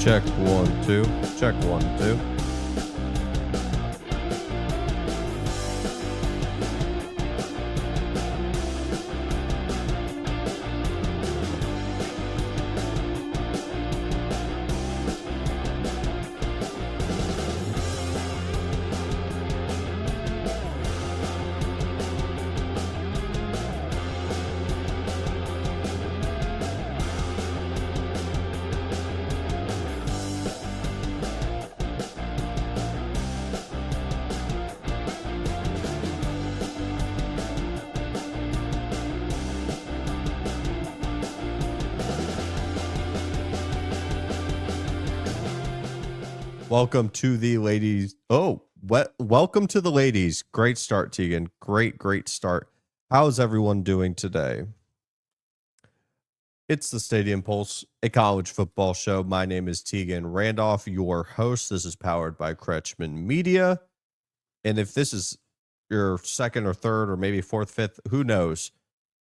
Check 1 2. Check 1 2. Welcome to the ladies. Welcome to the ladies. Great start, Tegan. Great start. How's everyone doing today? It's the Stadium Pulse, a college football show. My name is Tegan Randolph, your host. This is powered by Kretschmann Media. And if this is your second or third or maybe fourth, fifth, who knows?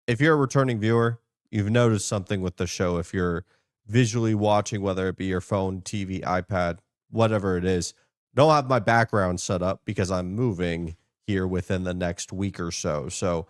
If you're a returning viewer, you've noticed something with the show. If you're visually watching, whether it be your phone, TV, iPad, whatever it is, don't have my background set up because I'm moving here within the next week or so. So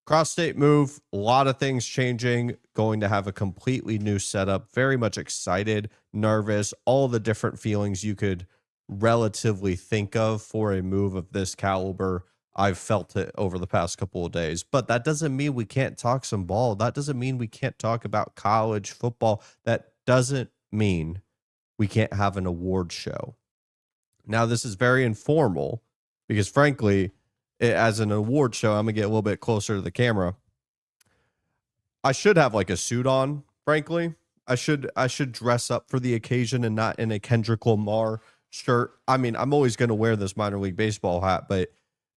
cross-state move, a lot of things changing, going to have a completely new setup. Very much excited, nervous, all the different feelings you could relatively think of for a move of this caliber. I've felt it over the past couple of days, but that doesn't mean we can't talk some ball. That doesn't mean we can't talk about college football. That doesn't mean we can't have an award show. Now, this is very informal because, frankly, as an award show, I'm going to get a little bit closer to the camera. I should have like a suit on, frankly. I should dress up for the occasion and not in a Kendrick Lamar shirt. I mean, I'm always going to wear this minor league baseball hat, but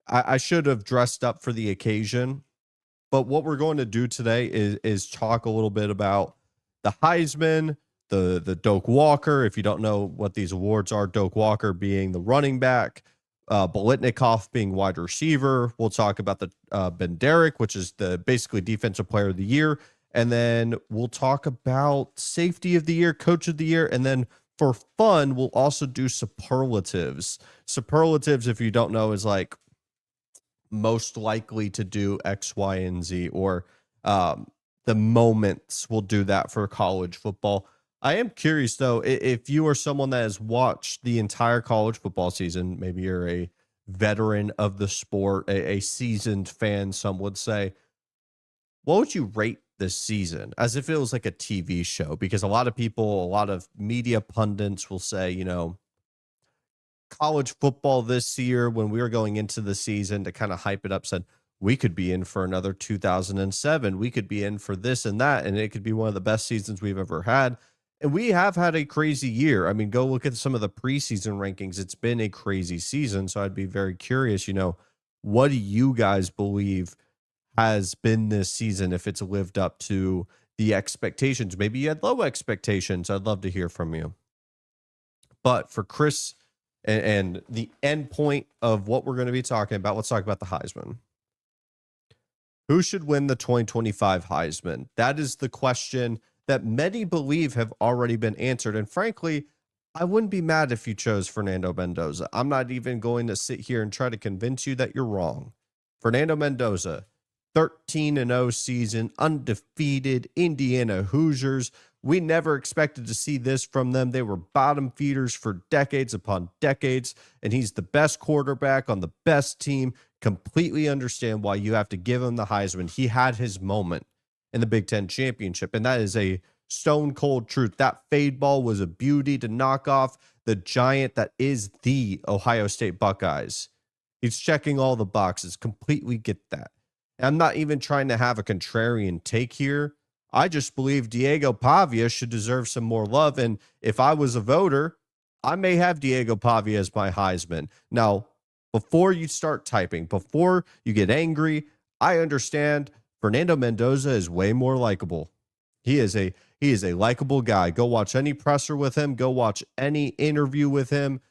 I should have dressed up for the occasion. But what we're going to do today is talk a little bit about the Heisman, the Doak Walker. If you don't know what these awards are, Doak Walker being the running back, Bolitnikoff being wide receiver. We'll talk about the Ben Derrick, which is the basically defensive player of the year. And then we'll talk about safety of the year, coach of the year. And then for fun, we'll also do superlatives. Superlatives, if you don't know, is like most likely to do X, Y, and Z, or the moments. We'll do that for college football. I am curious, though, if you are someone that has watched the entire college football season, maybe you're a veteran of the sport, a seasoned fan, some would say, what would you rate this season as if it was like a TV show? Because a lot of people, a lot of media pundits will say, you know, college football this year, when we were going into the season to kind of hype it up, said, we could be in for another 2007. We could be in for this and that, and it could be one of the best seasons we've ever had. And we have had a crazy year. I mean, go look at some of the preseason rankings. It's been a crazy season. So I'd be very curious, you know, what do you guys believe has been this season, if it's lived up to the expectations? Maybe you had low expectations. I'd love to hear from you. But for Chris and the end point of what we're going to be talking about, let's talk about the Heisman. Who should win the 2025 Heisman? That is the question that many believe have already been answered. And frankly, I wouldn't be mad if you chose Fernando Mendoza. I'm not even going to sit here and try to convince you that you're wrong. Fernando Mendoza, 13-0 season, undefeated, Indiana Hoosiers. We never expected to see this from them. They were bottom feeders for decades upon decades, and he's the best quarterback on the best team. Completely understand why you have to give him the Heisman. He had his moment in the Big Ten championship, and that is a stone cold truth. That fade ball was a beauty to knock off the giant that is the Ohio State Buckeyes. He's checking all the boxes. Completely get that. And I'm not even trying to have a contrarian take here. I just believe Diego Pavia should deserve some more love. And if I was a voter, I may have Diego Pavia as my Heisman. Now, before you start typing, before you get angry, I understand Fernando Mendoza is way more likable. He is a He is a likable guy. Go watch any presser with him. Go watch any interview with him.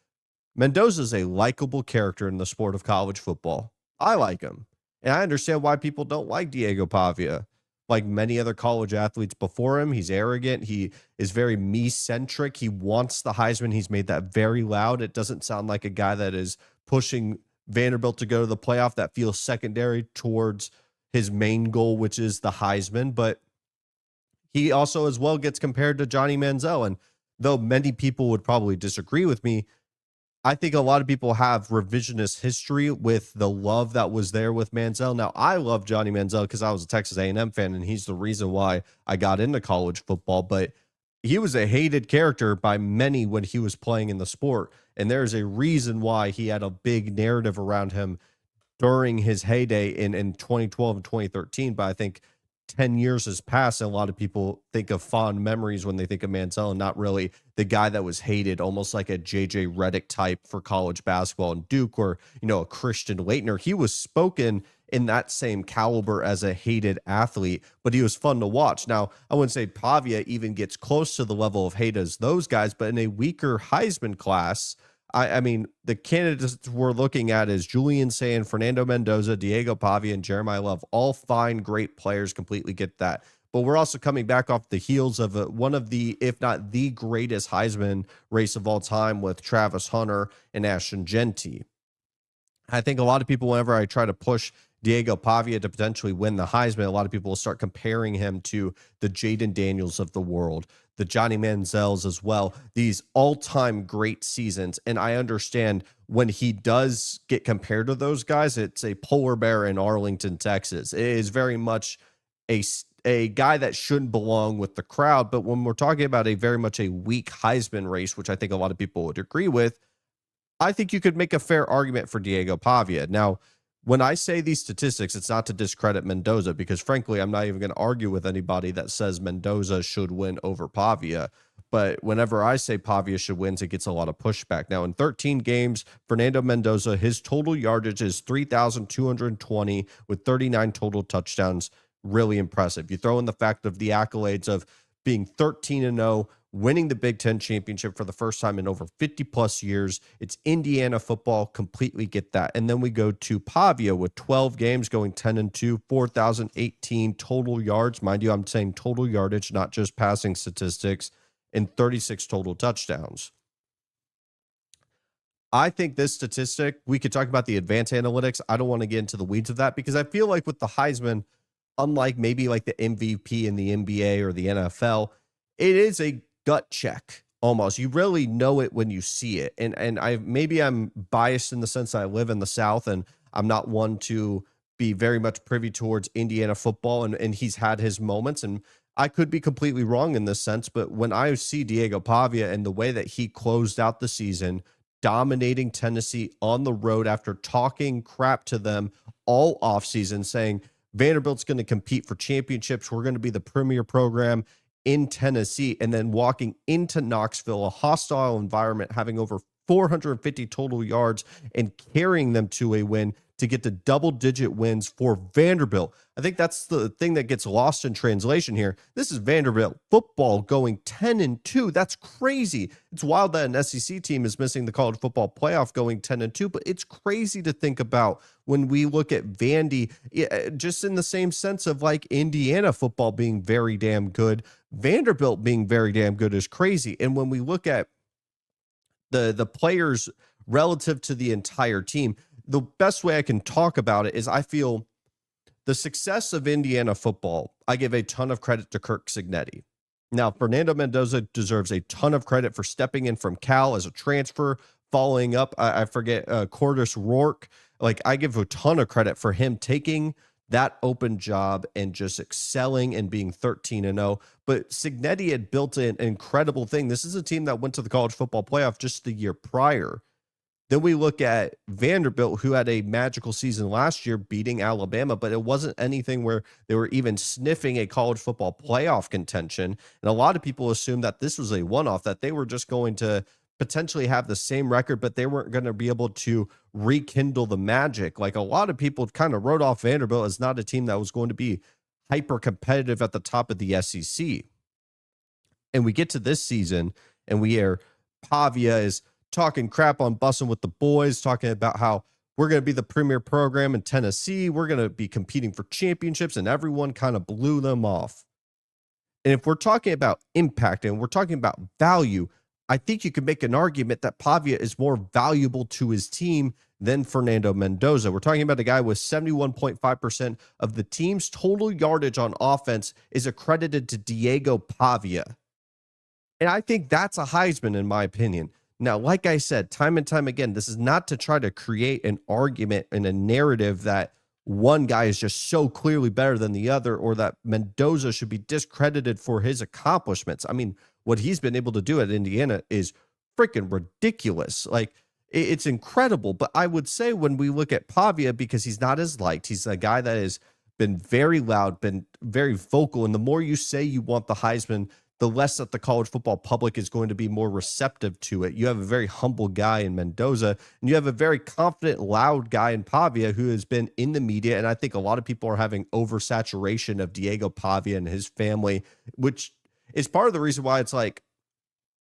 Mendoza is a likable character in the sport of college football. I like him. And I understand why people don't like Diego Pavia. Like many other college athletes before him, he's arrogant. He is very me-centric. He wants the Heisman. He's made that very loud. It doesn't sound like a guy that is pushing Vanderbilt to go to the playoff. That feels secondary towards his main goal, which is the Heisman. But he also as well gets compared to Johnny Manziel. And though many people would probably disagree with me, I think a lot of people have revisionist history with the love that was there with Manziel. Now, I love Johnny Manziel because I was a Texas A&M fan, and he's the reason why I got into college football. But he was a hated character by many when he was playing in the sport. And there's a reason why he had a big narrative around him during his heyday in 2012 and 2013. But I think 10 years has passed, and a lot of people think of fond memories when they think of Manziel, and not really the guy that was hated, almost like a JJ Redick type for college basketball in Duke, or, you know, a Christian Laettner. He was spoken in that same caliber as a hated athlete, but he was fun to watch. Now, I wouldn't say Pavia even gets close to the level of hate as those guys, but in a weaker Heisman class, I mean, the candidates we're looking at is Julian Sand, Fernando Mendoza, Diego Pavia, and Jeremiah Love. All fine, great players, completely get that. But we're also coming back off the heels of one of the, if not the greatest Heisman race of all time with Travis Hunter and Ashton Genty. I think a lot of people, whenever I try to push Diego Pavia to potentially win the Heisman, a lot of people will start comparing him to the Jaden Daniels of the world, the Johnny Manziels as well, these all-time great seasons. And I understand when he does get compared to those guys, it's a polar bear in Arlington, Texas. It is very much a guy that shouldn't belong with the crowd. But when we're talking about a very much a weak Heisman race, which I think a lot of people would agree with, I think you could make a fair argument for Diego Pavia. Now, when I say these statistics, it's not to discredit Mendoza, because frankly, I'm not even going to argue with anybody that says Mendoza should win over Pavia. But whenever I say Pavia should win, it gets a lot of pushback. Now, in 13 games, Fernando Mendoza, his total yardage is 3,220 with 39 total touchdowns. Really impressive. You throw in the fact of the accolades of being 13-0, winning the Big Ten championship for the first time in over 50 plus years. It's Indiana football. Completely get that. And then we go to Pavia with 12 games going 10-2, 4,018 total yards. Mind you, I'm saying total yardage, not just passing statistics, and 36 total touchdowns. I think this statistic, we could talk about the advanced analytics. I don't want to get into the weeds of that, because I feel like with the Heisman, unlike maybe like the MVP in the NBA or the NFL, it is a gut check almost. You really know it when you see it. And I'm biased in the sense that I live in the South, and I'm not one to be very much privy towards Indiana football, and he's had his moments, and I could be completely wrong in this sense. But when I see Diego Pavia and the way that he closed out the season, dominating Tennessee on the road after talking crap to them all offseason, saying Vanderbilt's going to compete for championships, we're going to be the premier program in Tennessee, and then walking into Knoxville, a hostile environment, having over 450 total yards and carrying them to a win to get to double-digit wins for Vanderbilt. I think that's the thing that gets lost in translation here. This is Vanderbilt football going 10-2. That's crazy. It's wild that an SEC team is missing the college football playoff going 10-2, but it's crazy to think about when we look at Vandy, just in the same sense of like Indiana football being very damn good, Vanderbilt being very damn good is crazy. And when we look at the players relative to the entire team, the best way I can talk about it is I feel the success of Indiana football, I give a ton of credit to Kirk Cignetti. Now, Fernando Mendoza deserves a ton of credit for stepping in from Cal as a transfer, following up, I forget, Cordis Rourke. Like, I give a ton of credit for him taking that open job and just excelling and being 13-0. But Cignetti had built an incredible thing. This is a team that went to the college football playoff just the year prior. Then we look at Vanderbilt, who had a magical season last year beating Alabama, but it wasn't anything where they were even sniffing a college football playoff contention. And a lot of people assume that this was a one-off, that they were just going to potentially have the same record, but they weren't going to be able to rekindle the magic. Like, a lot of people kind of wrote off Vanderbilt as not a team that was going to be hyper competitive at the top of the SEC. And we get to this season and we hear Pavia is talking crap on Bussin' with the Boys, talking about how we're going to be the premier program in Tennessee. We're going to be competing for championships, and everyone kind of blew them off. And if we're talking about impact and we're talking about value, I think you could make an argument that Pavia is more valuable to his team than Fernando Mendoza. We're talking about a guy with 71.5% of the team's total yardage on offense is accredited to Diego Pavia. And I think that's a Heisman, in my opinion. Now, like I said, time and time again, this is not to try to create an argument and a narrative that one guy is just so clearly better than the other, or that Mendoza should be discredited for his accomplishments. I mean, what he's been able to do at Indiana is freaking ridiculous. Like, it's incredible. But I would say when we look at Pavia, because he's not as liked, he's a guy that has been very loud, been very vocal. And the more you say you want the Heisman, the less that the college football public is going to be more receptive to it. You have a very humble guy in Mendoza, and you have a very confident, loud guy in Pavia who has been in the media. And I think a lot of people are having oversaturation of Diego Pavia and his family, which is part of the reason why it's like,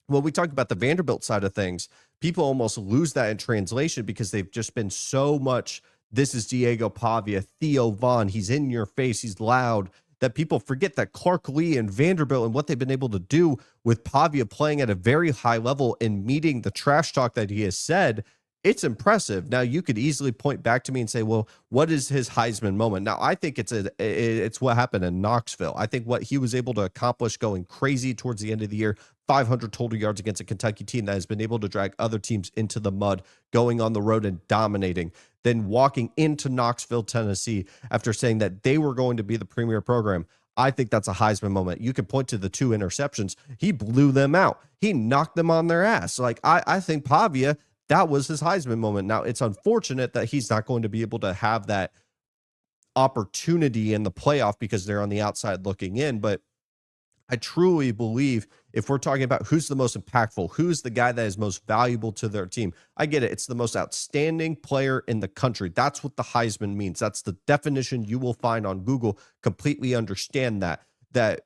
when we talk about the Vanderbilt side of things, people almost lose that in translation because they've just been so much, this is Diego Pavia, Theo Vaughn, he's in your face, he's loud, that people forget that Clark Lee and Vanderbilt and what they've been able to do with Pavia playing at a very high level and meeting the trash talk that he has said. It's impressive. Now, you could easily point back to me and say, well, what is his Heisman moment? Now, I think it's what happened in Knoxville. I think what he was able to accomplish going crazy towards the end of the year, 500 total yards against a Kentucky team that has been able to drag other teams into the mud, going on the road and dominating, then walking into Knoxville, Tennessee, after saying that they were going to be the premier program. I think that's a Heisman moment. You can point to the 2 interceptions. He blew them out. He knocked them on their ass. Like, I think Pavia, that was his Heisman moment. Now, it's unfortunate that he's not going to be able to have that opportunity in the playoff because they're on the outside looking in. But I truly believe if we're talking about who's the most impactful, who's the guy that is most valuable to their team, I get it. It's the most outstanding player in the country. That's what the Heisman means. That's the definition you will find on Google. Completely understand that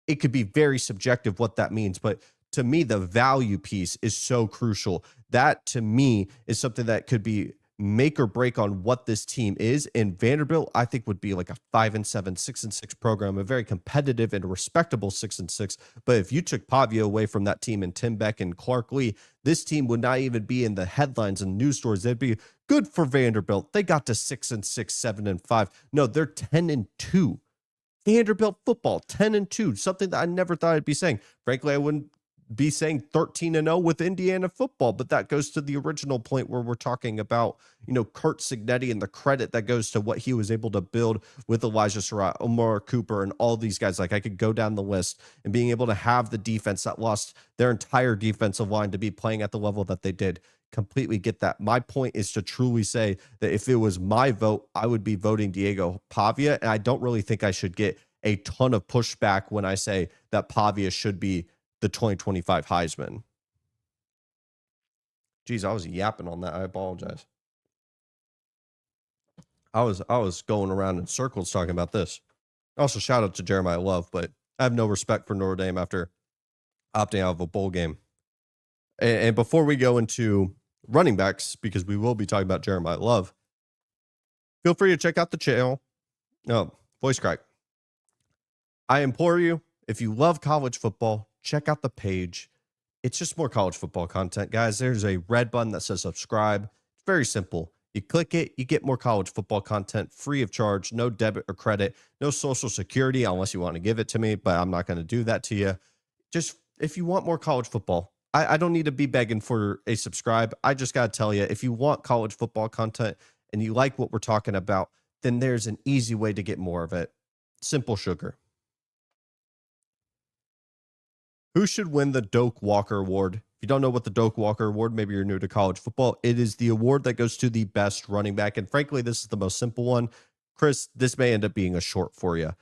it could be very subjective what that means. But to me, the value piece is so crucial. That, to me, is something that could be make or break on what this team is. And Vanderbilt, I think, would be like a 5-7, 6-6 program, a very competitive and respectable 6-6. But if you took Pavia away from that team and Tim Beck and Clark Lee, this team would not even be in the headlines and news stories. They'd be good for Vanderbilt. They got to 6-6, 7-5. No, they're 10-2. Vanderbilt football, 10-2, something that I never thought I'd be saying. Frankly, I wouldn't be saying 13-0 with Indiana football, but that goes to the original point where we're talking about, Kurt Signetti and the credit that goes to what he was able to build with Elijah Surratt, Omar Cooper, and all these guys. Like, I could go down the list, and being able to have the defense that lost their entire defensive line to be playing at the level that they did. Completely get that. My point is to truly say that if it was my vote, I would be voting Diego Pavia, and I don't really think I should get a ton of pushback when I say that Pavia should be the 2025 Heisman. Geez, I was yapping on that. I apologize. I was going around in circles talking about this. Also, shout out to Jeremiah Love, but I have no respect for Notre Dame after opting out of a bowl game. And before we go into running backs, because we will be talking about Jeremiah Love, feel free to check out the channel. No, voice crack. I implore you, if you love college football, check out the page. It's just more college football content, guys. There's a red button that says subscribe. It's very simple. You click it, you get more college football content free of charge, no debit or credit, no social security unless you want to give it to me, but I'm not going to do that to you. Just if you want more college football, I don't need to be begging for a subscribe. I just got to tell you, if you want college football content and you like what we're talking about, then there's an easy way to get more of it. Simple sugar. Who should win the Doak Walker Award? If you don't know what the Doak Walker Award, maybe you're new to college football, it is the award that goes to the best running back. And frankly, this is the most simple one. Chris, this may end up being a short for you.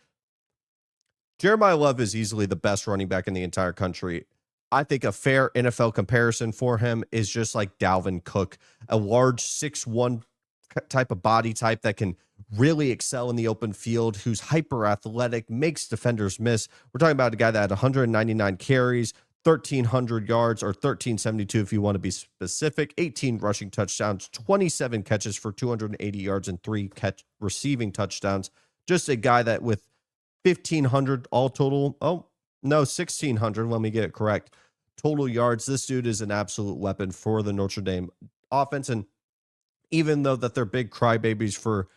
Jeremiah Love is easily the best running back in the entire country. I think a fair NFL comparison for him is just like Dalvin Cook, a large 6'1" type of body type that can really excel in the open field, who's hyper athletic, makes defenders miss. We're talking about a guy that had 199 carries, 1,300 yards, or 1,372 if you want to be specific, 18 rushing touchdowns, 27 catches for 280 yards, and 3 receiving touchdowns. Just a guy that with 1,500 all total. Oh, no, 1,600. Let me get it correct. Total yards. This dude is an absolute weapon for the Notre Dame offense. And even though that they're big crybabies for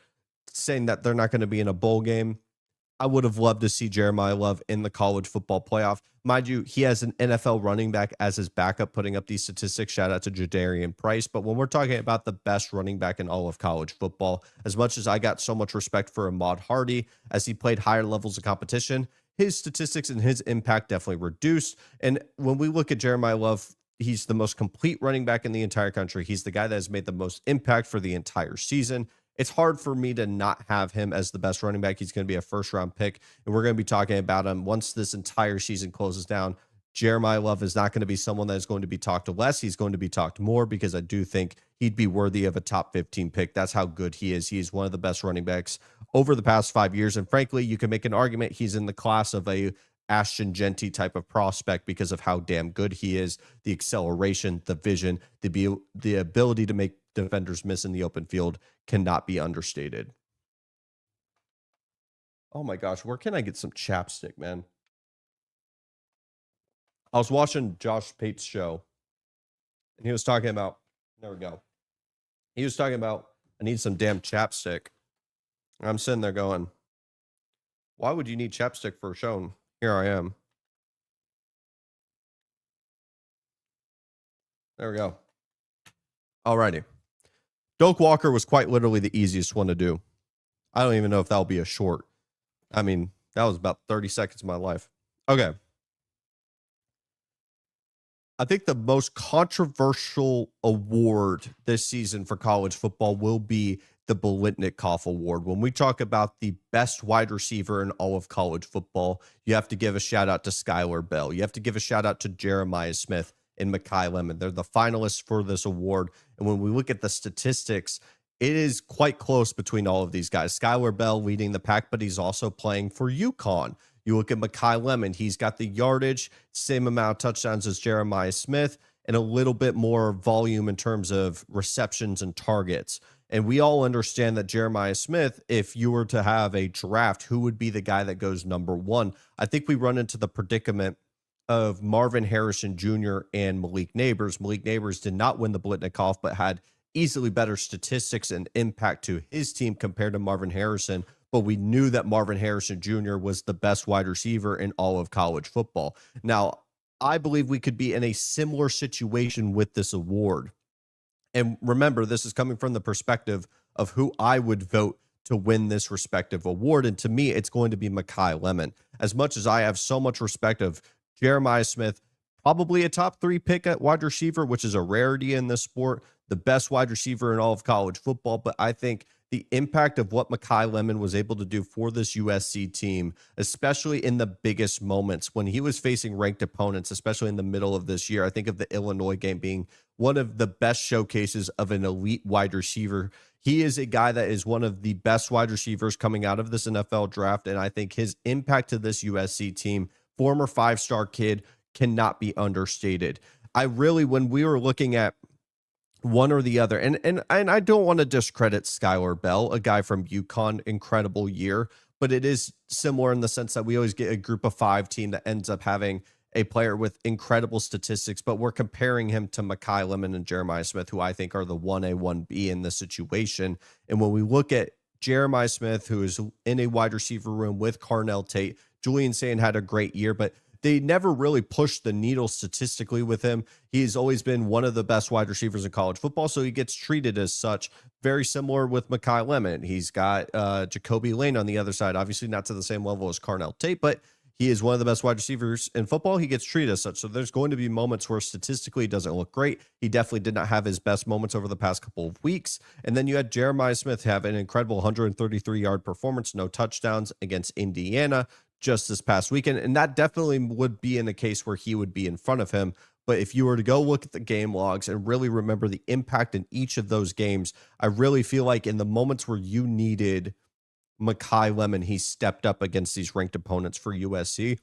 saying that they're not going to be in a bowl game, I would have loved to see Jeremiah Love in the college football playoff. Mind you, he has an NFL running back as his backup putting up these statistics. Shout out to Jadarian Price. But when we're talking about the best running back in all of college football, as much as I got so much respect for Ahmad Hardy as he played higher levels of competition, his statistics and his impact definitely reduced. And when we look at Jeremiah Love, he's the most complete running back in the entire country. He's the guy that has made the most impact for the entire season. It's hard for me to not have him as the best running back. He's going to be a first-round pick, and we're going to be talking about him once this entire season closes down. Jeremiah Love is not going to be someone that is going to be talked less. He's going to be talked more because I do think he'd be worthy of a top 15 pick. That's how good he is. He is one of the best running backs over the past 5 years, and frankly, you can make an argument he's in the class of a Ashton Genty type of prospect because of how damn good he is, the acceleration, the vision, the ability to make defenders miss in the open field cannot be understated. Oh my gosh, where can I get some chapstick, man? I was watching Josh Pate's show, and he was talking about, there we go. He was talking about, I need some damn chapstick. And I'm sitting there going, why would you need chapstick for a show? And here I am. There we go. Alrighty. Doak Walker was quite literally the easiest one to do. I don't even know if that'll be a short. I mean, that was about 30 seconds of my life. Okay. I think the most controversial award this season for college football will be the Biletnikoff Award. When we talk about the best wide receiver in all of college football, you have to give a shout out to Skylar Bell. You have to give a shout out to Jeremiah Smith and Makai Lemon. They're the finalists for this award. And when we look at the statistics, it is quite close between all of these guys. Skylar Bell leading the pack, but he's also playing for UConn. You look at Makai Lemon, he's got the yardage, same amount of touchdowns as Jeremiah Smith, and a little bit more volume in terms of receptions and targets. And we all understand that Jeremiah Smith, if you were to have a draft, who would be the guy that goes number one? I think we run into the predicament of Marvin Harrison Jr. and Malik Neighbors. Malik Neighbors did not win the Biletnikoff, but had easily better statistics and impact to his team compared to Marvin Harrison. But we knew that Marvin Harrison Jr. was the best wide receiver in all of college football. Now, I believe we could be in a similar situation with this award. And remember, this is coming from the perspective of who I would vote to win this respective award. And to me, it's going to be Makai Lemon. As much as I have so much respect of Jeremiah Smith, probably a top 3 pick at wide receiver, which is a rarity in this sport, the best wide receiver in all of college football. But I think the impact of what Makai Lemon was able to do for this USC team, especially in the biggest moments when he was facing ranked opponents, especially in the middle of this year. I think of the Illinois game being one of the best showcases of an elite wide receiver. He is a guy that is one of the best wide receivers coming out of this NFL draft. And I think his impact to this USC team, former 5-star kid, cannot be understated. I really, when we were looking at one or the other, and I don't want to discredit Skylar Bell, a guy from UConn, incredible year, but it is similar in the sense that we always get a group of 5 team that ends up having a player with incredible statistics, but we're comparing him to Makai Lemon and Jeremiah Smith, who I think are the 1A, 1B in this situation. And when we look at Jeremiah Smith, who is in a wide receiver room with Carnell Tate, Julian Sand had a great year, but they never really pushed the needle statistically with him. He's always been one of the best wide receivers in college football, so he gets treated as such. Very similar with Makai Lemon. He's got Jacoby Lane on the other side, obviously not to the same level as Carnell Tate, but he is one of the best wide receivers in football. He gets treated as such. So there's going to be moments where statistically it doesn't look great. He definitely did not have his best moments over the past couple of weeks. And then you had Jeremiah Smith have an incredible 133-yard performance, no touchdowns against Indiana just this past weekend. And that definitely would be in a case where he would be in front of him. But if you were to go look at the game logs and really remember the impact in each of those games, I really feel like in the moments where you needed Makai Lemon, he stepped up against these ranked opponents for USC.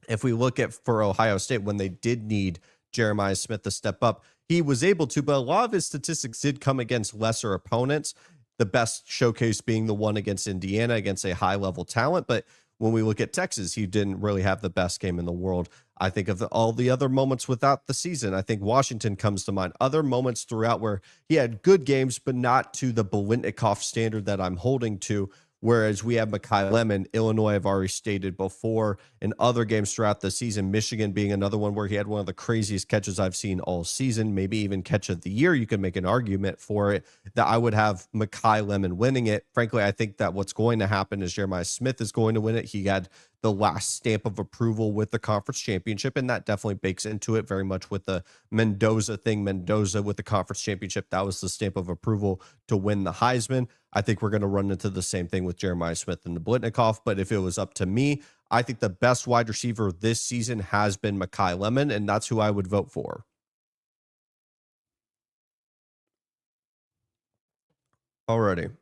If we look at for Ohio State, when they did need Jeremiah Smith to step up, he was able to, but a lot of his statistics did come against lesser opponents. The best showcase being the one against Indiana, against a high-level talent. But when we look at Texas, he didn't really have the best game in the world. I think of all the other moments without the season. I think Washington comes to mind. Other moments throughout where he had good games, but not to the Biletnikoff standard that I'm holding to. Whereas we have Makai Lemon, Illinois, I've already stated before, and other games throughout the season, Michigan being another one where he had one of the craziest catches I've seen all season, maybe even catch of the year. You can make an argument for it that I would have Makai Lemon winning it. Frankly, I think that what's going to happen is Jeremiah Smith is going to win it. He had the last stamp of approval with the conference championship, and that definitely bakes into it very much with the Mendoza thing. Mendoza with the conference championship, that was the stamp of approval to win the Heisman. I think we're going to run into the same thing with Jeremiah Smith and the Biletnikoff, but if it was up to me, I think the best wide receiver this season has been Makai Lemon, and that's who I would vote for. Alrighty.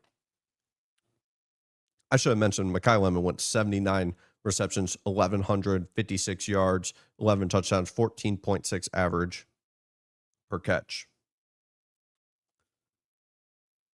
I should have mentioned Makai Lemon went 79 receptions, 1,156 yards, 11 touchdowns, 14.6 average per catch.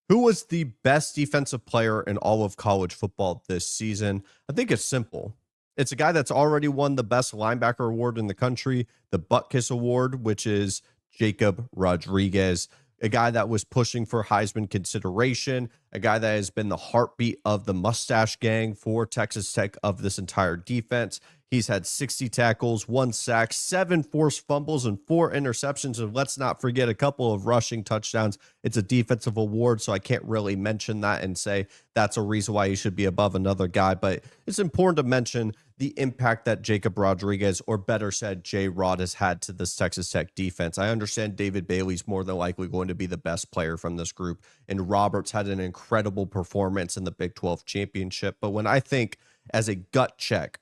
Who was the best defensive player in all of college football this season? I think it's simple. It's a guy that's already won the best linebacker award in the country, the Butkus Award, which is Jacob Rodriguez, a guy that was pushing for Heisman consideration, a guy that has been the heartbeat of the Mustache Gang for Texas Tech of this entire defense. He's had 60 tackles, 1 sack, 7 forced fumbles, and 4 interceptions. And let's not forget a couple of rushing touchdowns. It's a defensive award, so I can't really mention that and say that's a reason why he should be above another guy. But it's important to mention the impact that Jacob Rodriguez, or better said, J-Rod, has had to this Texas Tech defense. I understand David Bailey's more than likely going to be the best player from this group, and Roberts had an incredible performance in the Big 12 championship. But when I think as a gut check,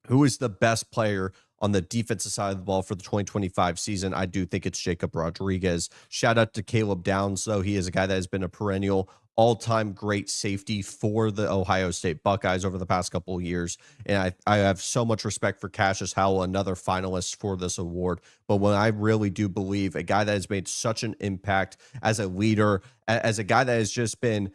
who is the best player on the defensive side of the ball for the 2025 season, I do think it's Jacob Rodriguez. Shout out to Caleb Downs, though. He is a guy that has been a perennial all-time great safety for the Ohio State Buckeyes over the past couple of years. And I have so much respect for Cassius Howell, another finalist for this award. But when I really do believe a guy that has made such an impact as a leader, as a guy that has just been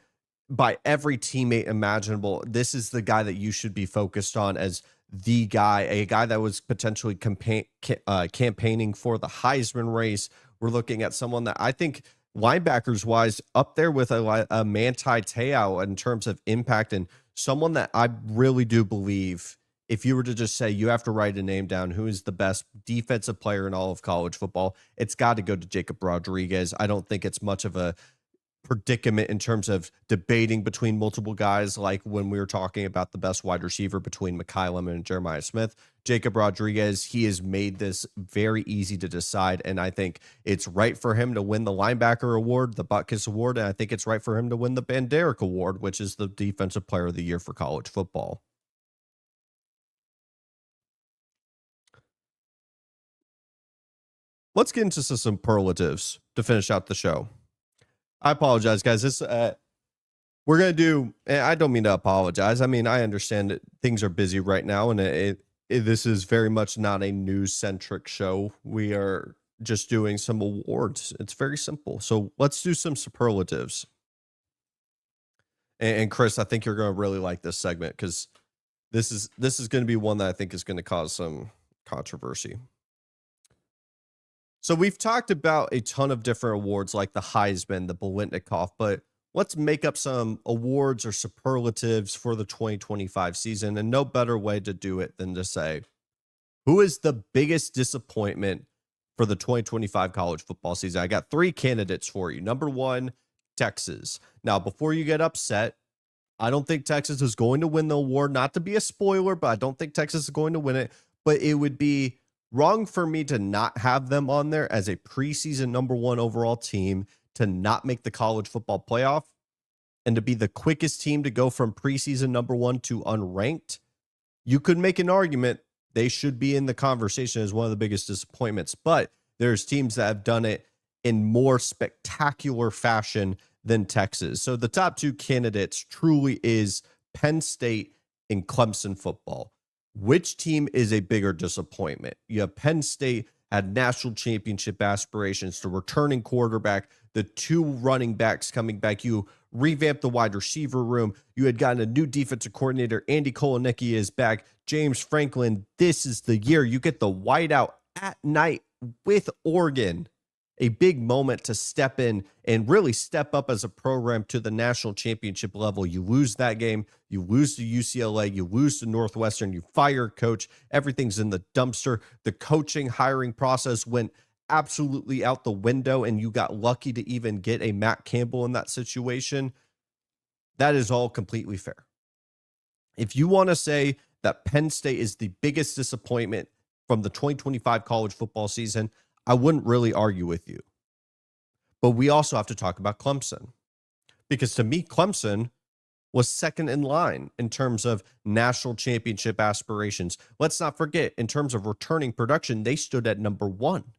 by every teammate imaginable, this is the guy that you should be focused on as the guy, a guy that was potentially campaigning for the Heisman race. We're looking at someone that I think linebackers wise up there with a Manti Te'o in terms of impact, and someone that I really do believe if you were to just say you have to write a name down who is the best defensive player in all of college football, it's got to go to Jacob Rodriguez. I don't think it's much of a predicament in terms of debating between multiple guys like when we were talking about the best wide receiver between Makai Lemon and Jeremiah Smith. Jacob Rodriguez, he has made this very easy to decide, and I think it's right for him to win the linebacker award, the Butkus Award, and I think it's right for him to win the Banderick Award, which is the Defensive Player of the Year for college football. Let's get into some superlatives to finish out the show. I apologize, guys. This we're gonna do. I don't mean to apologize. I mean, I understand that things are busy right now, and this is very much not a news-centric show. We are just doing some awards. It's very simple. So let's do some superlatives. And Chris, I think you're gonna really like this segment because this is going to be one that I think is going to cause some controversy. So we've talked about a ton of different awards like the Heisman, the Biletnikoff, but let's make up some awards or superlatives for the 2025 season. And no better way to do it than to say, who is the biggest disappointment for the 2025 college football season? I got 3 candidates for you. Number 1, Texas. Now, before you get upset, I don't think Texas is going to win the award. Not to be a spoiler, but I don't think Texas is going to win it. But it would be wrong for me to not have them on there as a preseason number 1 overall team, to not make the college football playoff, and to be the quickest team to go from preseason number 1 to unranked. You could make an argument They should be in the conversation as one of the biggest disappointments, but there's teams that have done it in more spectacular fashion than Texas. So the top two candidates truly is Penn State and Clemson football. Which team is a bigger disappointment? You have Penn State had national championship aspirations, the returning quarterback, the two running backs coming back. You revamped the wide receiver room. You had gotten a new defensive coordinator. Andy Kolenicki is back. James Franklin, this is the year. You get the whiteout at night with Oregon. A big moment to step in and really step up as a program to the national championship level. You lose that game. You lose to UCLA. You lose to Northwestern. You fire coach. Everything's in the dumpster. The coaching hiring process went absolutely out the window, and you got lucky to even get a Matt Campbell in that situation. That is all completely fair. If you want to say that Penn State is the biggest disappointment from the 2025 college football season, I wouldn't really argue with you. But we also have to talk about Clemson, because to me, Clemson was second in line in terms of national championship aspirations. Let's not forget, in terms of returning production, they stood at number one.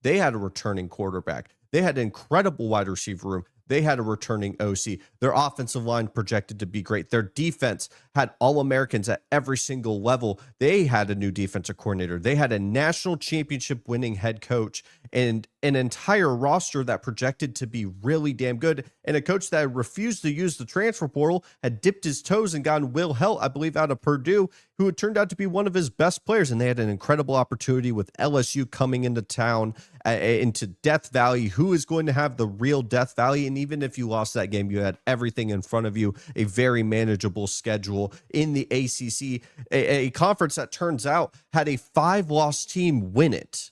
They had a returning quarterback. They had an incredible wide receiver room. They had a returning OC. Their offensive line projected to be great. Their defense had All-Americans at every single level. They had a new defensive coordinator. They had a national championship winning head coach and an entire roster that projected to be really damn good. And a coach that refused to use the transfer portal, had dipped his toes and gotten Will Helt, I believe, out of Purdue, who had turned out to be one of his best players. And they had an incredible opportunity with LSU coming into town, into Death Valley. Who is going to have the real Death Valley? And even if you lost that game, you had everything in front of you, a very manageable schedule in the ACC, a conference that turns out had a 5-loss team win it.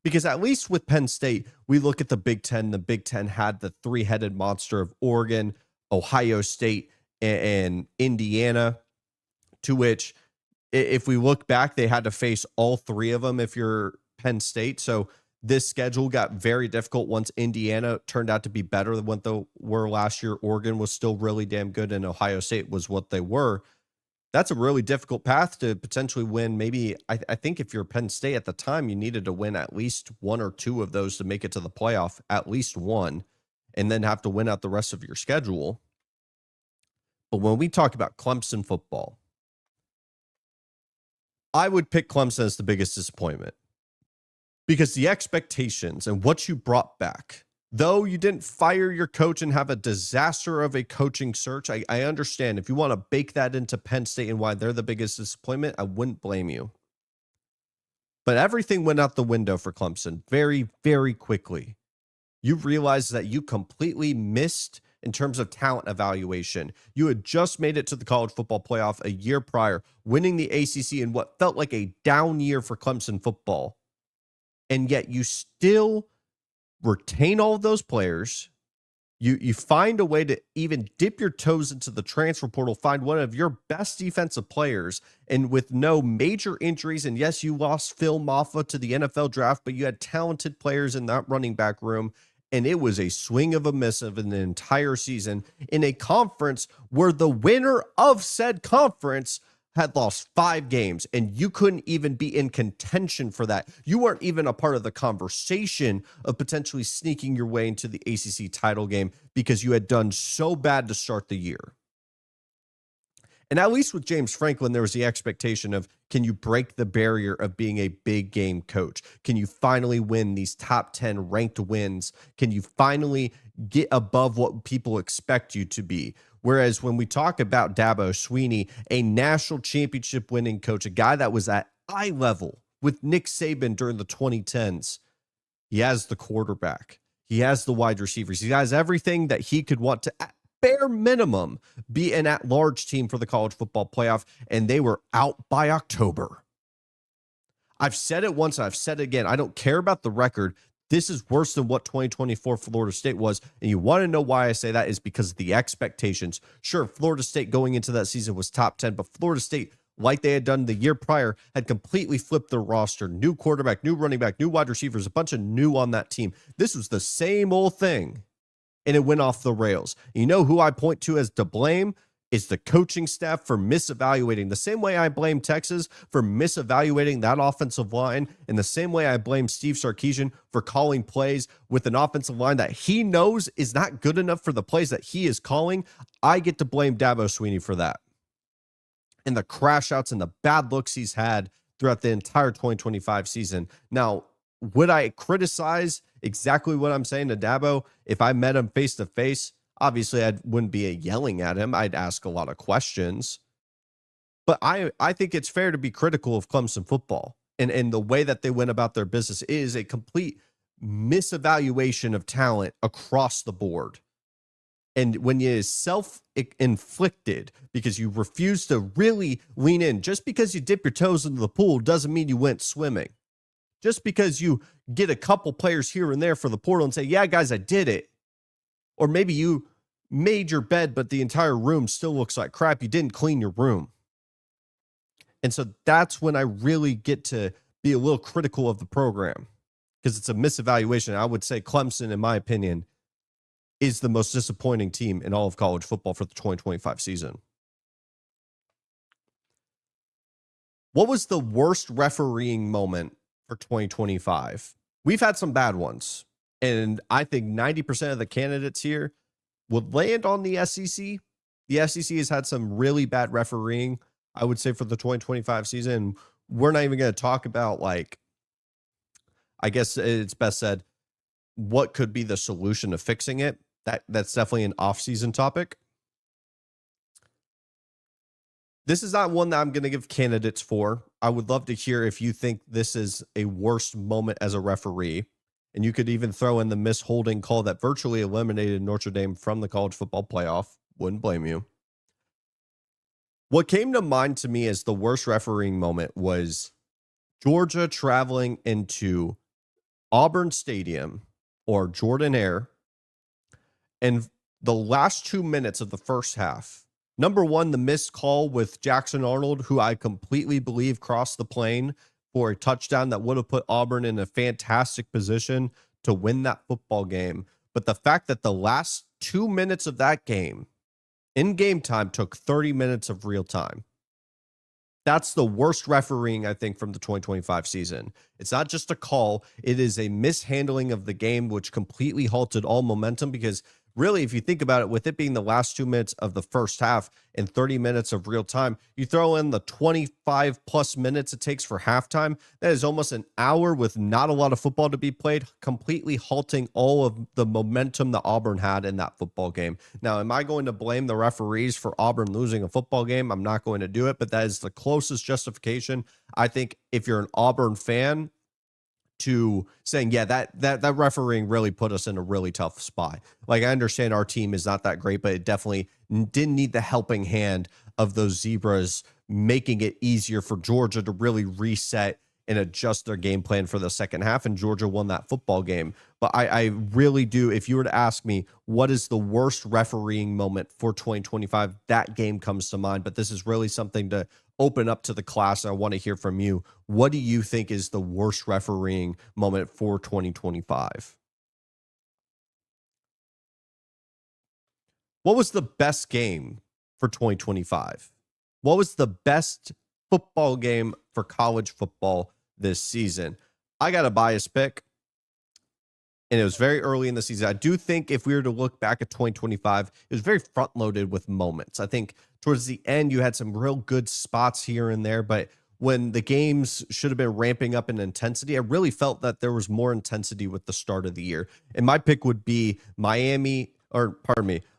Because at least with Penn State, we look at the Big Ten. The Big Ten had the three-headed monster of Oregon, Ohio State, and Indiana, to which, if we look back, they had to face all three of them if you're Penn State. So this schedule got very difficult once Indiana turned out to be better than what they were last year. Oregon was still really damn good, and Ohio State was what they were. That's a really difficult path to potentially win. Maybe, I think if you're Penn State at the time, you needed to win at least one or two of those to make it to the playoff, at least one, and then have to win out the rest of your schedule. But when we talk about Clemson football, I would pick Clemson as the biggest disappointment, because the expectations and what you brought back, though you didn't fire your coach and have a disaster of a coaching search, I understand. If you want to bake that into Penn State and why they're the biggest disappointment, I wouldn't blame you. But everything went out the window for Clemson very, very quickly. You realized that you completely missed in terms of talent evaluation. You had just made it to the college football playoff a year prior, winning the ACC in what felt like a down year for Clemson football. And yet you still retain all of those players. You find a way to even dip your toes into the transfer portal, find one of your best defensive players, and with no major injuries. And yes, you lost Phil Maffa to the NFL draft, but you had talented players in that running back room. And it was a swing of a miss of an entire season in a conference where the winner of said conference had lost 5 games, and you couldn't even be in contention for that. You weren't even a part of the conversation of potentially sneaking your way into the ACC title game because you had done so bad to start the year. And at least with James Franklin, there was the expectation of, can you break the barrier of being a big game coach? Can you finally win these top 10 ranked wins? Can you finally get above what people expect you to be? Whereas when we talk about Dabo Swinney, a national championship winning coach, a guy that was at eye level with Nick Saban during the 2010s, he has the quarterback. He has the wide receivers. He has everything that he could want to, at bare minimum, be an at-large team for the college football playoff, and they were out by October. I've said it once, I've said it again. I don't care about the record. This is worse than what 2024 Florida State was. And you want to know why I say that is because of the expectations. Sure, Florida State going into that season was top 10, but Florida State, like they had done the year prior, had completely flipped their roster. New quarterback, new running back, new wide receivers, a bunch of new on that team. This was the same old thing, and it went off the rails. You know who I point to as to blame? is the coaching staff for misevaluating. The same way I blame Texas for misevaluating that offensive line, and the same way I blame Steve Sarkisian for calling plays with an offensive line that he knows is not good enough for the plays that he is calling, I get to blame Dabo Swinney for that. And the crash outs and the bad looks he's had throughout the entire 2025 season. Now, would I criticize exactly what I'm saying to Dabo if I met him face to face? Obviously, I wouldn't be yelling at him. I'd ask a lot of questions. But I think it's fair to be critical of Clemson football. And the way that they went about their business is a complete misevaluation of talent across the board. And when you self-inflicted because you refuse to really lean in, just because you dip your toes into the pool doesn't mean you went swimming. Just because you get a couple players here and there for the portal and say, yeah, guys, I did it. Or maybe you made your bed, but the entire room still looks like crap. You didn't clean your room. And so that's when I really get to be a little critical of the program, because it's a misevaluation. I would say Clemson, in my opinion, is the most disappointing team in all of college football for the 2025 season. What was the worst refereeing moment for 2025? We've had some bad ones, and I think 90% of the candidates here would land on the SEC. The SEC has had some really bad refereeing, I would say, for the 2025 season. We're not even going to talk about, like, I guess it's best said, what could be the solution to fixing it. That's definitely an off-season topic. This is not one that I'm going to give candidates for. I would love to hear if you think this is a worst moment as a referee. And you could even throw in the misholding call that virtually eliminated Notre Dame from the college football playoff. Wouldn't blame you. What came to mind to me as the worst refereeing moment was Georgia traveling into Auburn Stadium, or Jordan Air, and the last 2 minutes of the first half. Number one, the missed call with Jackson Arnold, who I completely believe crossed the plane for a touchdown that would have put Auburn in a fantastic position to win that football game. But the fact that the last 2 minutes of that game, in game time, took 30 minutes of real time. That's the worst refereeing, I think, from the 2025 season. It's not just a call. It is a mishandling of the game, which completely halted all momentum, because really, if you think about it, with it being the last 2 minutes of the first half and 30 minutes of real time, you throw in the 25 plus minutes it takes for halftime. That is almost an hour with not a lot of football to be played, completely halting all of the momentum that Auburn had in that football game. Now, am I going to blame the referees for Auburn losing a football game? I'm not going to do it, but that is the closest justification, I think, if you're an Auburn fan, to saying, yeah, that refereeing really put us in a really tough spot. Like, I understand our team is not that great, but it definitely didn't need the helping hand of those Zebras, making it easier for Georgia to really reset and adjust their game plan for the second half. And Georgia won that football game. But I really do, if you were to ask me, what is the worst refereeing moment for 2025, that game comes to mind. But this is really something to open up to the class. I want to hear from you. What do you think is the worst refereeing moment for 2025? What was the best game for 2025? What was the best football game for college football this season? I got a biased pick, and it was very early in the season. I do think if we were to look back at 2025, it was very front-loaded with moments. I think towards the end, you had some real good spots here and there, but when the games should have been ramping up in intensity, I really felt that there was more intensity with the start of the year. And my pick would be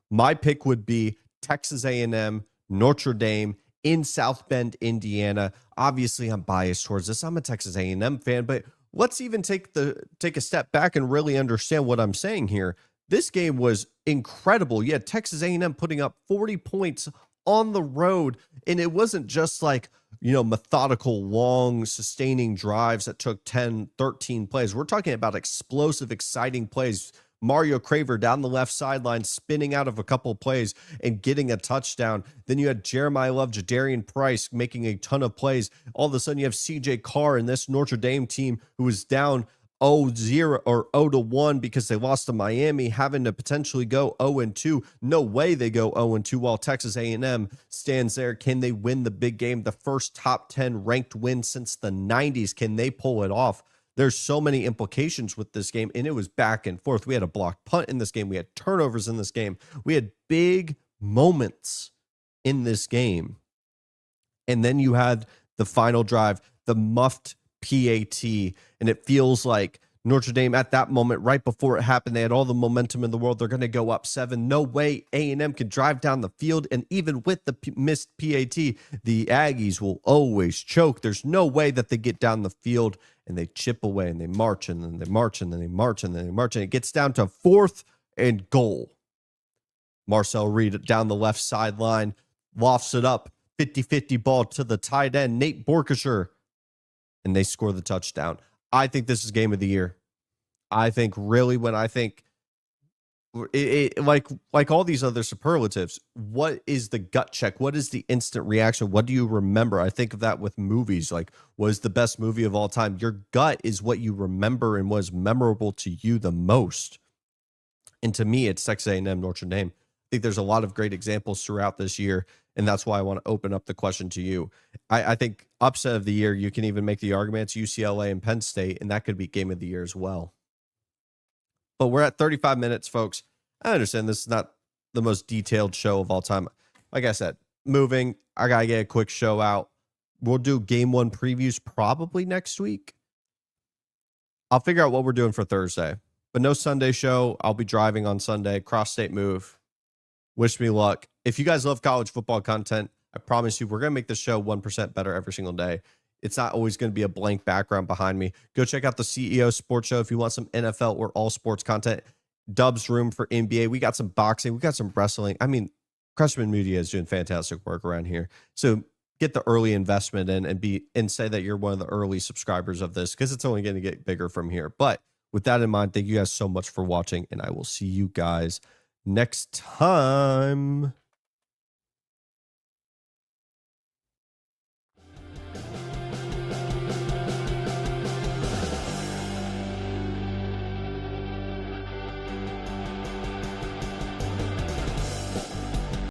my pick would be Texas A&M, Notre Dame in South Bend, Indiana. Obviously, I'm biased towards this. I'm a Texas A&M fan, but let's even take a step back and really understand what I'm saying here. This game was incredible. You had Texas A&M putting up 40 points on the road, and it wasn't just like, methodical, long, sustaining drives that took 10, 13 plays. We're talking about explosive, exciting plays. Mario Craver down the left sideline, spinning out of a couple of plays and getting a touchdown. Then you had Jeremiah Love, Jadarian Price making a ton of plays. All of a sudden, you have CJ Carr and this Notre Dame team who was down 0-0 or 0-1 because they lost to Miami, having to potentially go 0-2. No way they go 0-2 while Texas A&M stands there. Can they win the big game? The first top 10 ranked win since the 90s. Can they pull it off? There's so many implications with this game, and it was back and forth. We had a blocked punt in this game. We had turnovers in this game. We had big moments in this game. And then you had the final drive, the muffed PAT, and it feels like Notre Dame at that moment, right before it happened, they had all the momentum in the world. They're going to go up 7. No way A&M can drive down the field, and even with the missed PAT, the Aggies will always choke. There's no way that they get down the field, and they chip away, and they march, and then they march, and then they march, and then they march, and it gets down to 4th and goal. Marcel Reed down the left sideline, lofts it up, 50-50 ball to the tight end, Nate Borkisher, and they score the touchdown. I think this is game of the year. I think really when I think like all these other superlatives, what is the gut check? What is the instant reaction? What do you remember? I think of that with movies. Like, what is the best movie of all time? Your gut is what you remember and was memorable to you the most. And to me, it's Texas A&M, Notre Dame. I think there's a lot of great examples throughout this year, and that's why I want to open up the question to you. I think upset of the year, you can even make the arguments UCLA and Penn State, and that could be game of the year as well. But we're at 35 minutes, folks. I understand this is not the most detailed show of all time. Like I said, moving, I got to get a quick show out. We'll do game 1 previews probably next week. I'll figure out what we're doing for Thursday. But no Sunday show. I'll be driving on Sunday. Cross-state move. Wish me luck. If you guys love college football content, I promise you we're going to make the show 1% better every single day. It's not always going to be a blank background behind me. Go check out the CEO Sports Show if you want some NFL or all sports content. Dub's Room for NBA. We got some boxing. We got some wrestling. I mean, Crestman Media is doing fantastic work around here. So get the early investment in and say that you're one of the early subscribers of this, because it's only going to get bigger from here. But with that in mind, thank you guys so much for watching, and I will see you guys next time.